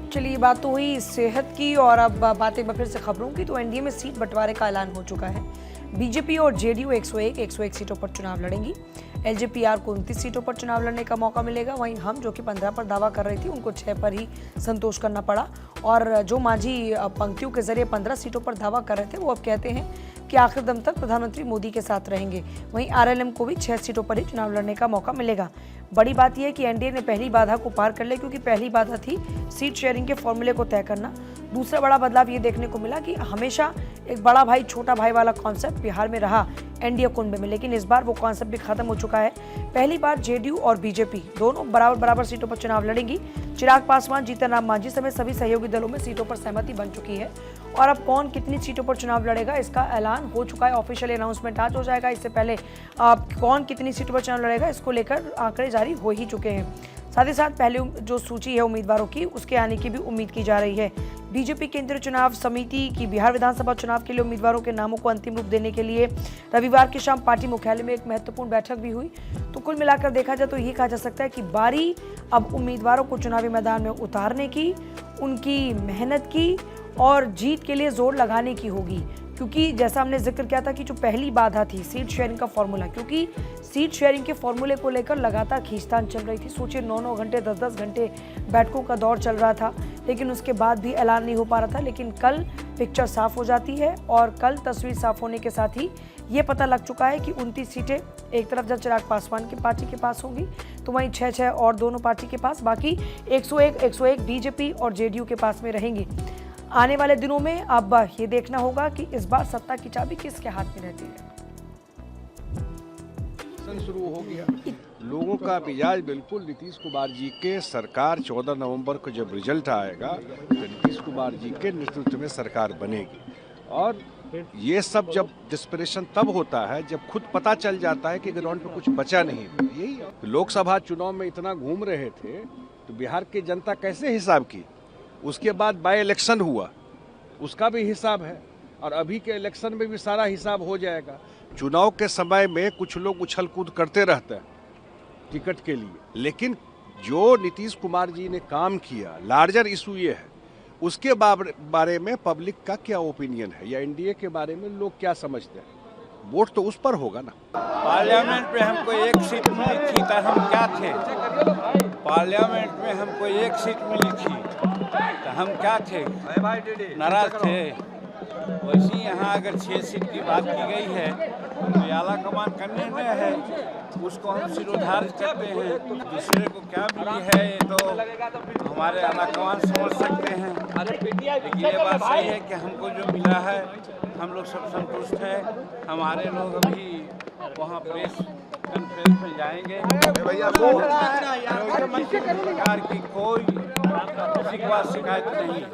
चलिए, बात तो हुई सेहत की और अब बात एक बार फिर से खबरों की। तो एनडीए में सीट बंटवारे का ऐलान हो चुका है। बीजेपी और जेडीयू 101 सीटों पर चुनाव लड़ेंगी। एलजेपीआर को 29 सीटों पर चुनाव लड़ने का मौका मिलेगा। वहीं हम, जो कि 15 पर दावा कर रही थी, उनको 6 पर ही संतोष करना पड़ा। और जो मांझी पंक्तियों के जरिए 15 सीटों पर दावा कर रहे थे, वो अब कहते हैं कि आखिर दम तक प्रधानमंत्री मोदी के साथ रहेंगे। वहीं आरएलएम को भी 6 सीटों पर ही चुनाव लड़ने का मौका मिलेगा। बड़ी बात यह है कि एनडीए ने पहली बाधा को पार कर लिया, क्योंकि पहली बाधा थी सीट शेयरिंग के फॉर्मूले को तय करना। दूसरा बड़ा बदलाव ये देखने को मिला कि हमेशा एक बड़ा भाई छोटा भाई वाला कॉन्सेप्ट बिहार में रहा एनडीए कुंभ में, लेकिन इस बार वो कॉन्सेप्ट भी खत्म हो चुका है। पहली बार जेडीयू और बीजेपी दोनों बराबर सीटों पर चुनाव लड़ेंगी। चिराग पासवान, जीतन राम मांझी समेत सभी सहयोगी दलों में सीटों पर सहमति बन चुकी है। और अब कौन कितनी सीटों पर चुनाव लड़ेगा, इसका ऐलान हो चुका है। ऑफिशियल अनाउंसमेंट आज हो जाएगा। इससे पहले कौन कितनी सीटों पर चुनाव लड़ेगा, इसको लेकर आंकड़े जारी हो ही चुके हैं। साथ ही साथ पहले जो सूची है उम्मीदवारों की, उसके आने की भी उम्मीद की जा रही है। बीजेपी केंद्रीय चुनाव समिति की बिहार विधानसभा चुनाव के लिए उम्मीदवारों के नामों को अंतिम रूप देने के लिए रविवार की शाम पार्टी मुख्यालय में एक महत्वपूर्ण बैठक भी हुई। तो कुल मिलाकर देखा जाए तो ये कहा जा सकता है कि बारी अब उम्मीदवारों को चुनावी मैदान में उतारने की, उनकी मेहनत की और जीत के लिए जोर लगाने की होगी। क्योंकि जैसा हमने जिक्र किया था कि जो पहली बाधा थी सीट शेयरिंग का फॉर्मूला, क्योंकि सीट शेयरिंग के फॉर्मूले को लेकर लगातार खींचतान चल रही थी। सोचिए, 9-9 घंटे 10-10 घंटे बैठकों का दौर चल रहा था, लेकिन उसके बाद भी ऐलान नहीं हो पा रहा था। लेकिन कल पिक्चर साफ हो जाती है और कल तस्वीर साफ होने के साथ ही ये पता लग चुका है कि 29 सीटें एक तरफ जब चिराग पासवान की पार्टी के पास होंगी, तो वहीं 6-6 और दोनों पार्टी के पास, बाकी 101 बीजेपी और जेडीयू के पास में रहेंगी। आने वाले दिनों में अब ये देखना होगा कि इस बार सत्ता की चाबी किसके हाथ में रहती है। शुरू हो गया, लोगों का मिजाज बिल्कुल नीतीश कुमार जी के सरकार 14 नवंबर को जब रिजल्ट आएगा तो नीतीश कुमार जी के नेतृत्व में सरकार बनेगी। और ये सब जब डिस्परेशन तब होता है जब खुद पता चल जाता है कि ग्राउंड पे कुछ बचा नहीं। यही लोकसभा चुनाव में इतना घूम रहे थे तो बिहार की जनता कैसे हिसाब की। उसके बाद बाय इलेक्शन हुआ, उसका भी हिसाब है, और अभी के इलेक्शन में भी सारा हिसाब हो जाएगा। चुनाव के समय में कुछ लोग उछल कूद करते रहते हैं टिकट के लिए, लेकिन जो नीतीश कुमार जी ने काम किया, लार्जर इशू ये है, उसके बारे में पब्लिक का क्या ओपिनियन है या एनडीए के बारे में लोग क्या समझते हैं। वोट तो उस पर होगा ना। पार्लियामेंट में हमको एक सीट मिली थी तो हम क्या थे। पार्लियामेंट में हमको एक सीट मिली थी तो हम क्या थे, नाराज थे। वैसे यहाँ अगर 6 सीट की बात की गई है तो आला कमान का निर्णय है, उसको हम सिरोधार्य करते हैं। दूसरे को क्या मिली है ये तो हमारे आला कमान समझ सकते हैं, लेकिन ये बात सही है कि हमको जो मिला है हम लोग सब संतुष्ट हैं। हमारे लोग अभी वहाँ प्रेस कॉन्फ्रेंस में जाएंगे। सरकार की कोई शिकायत नहीं है।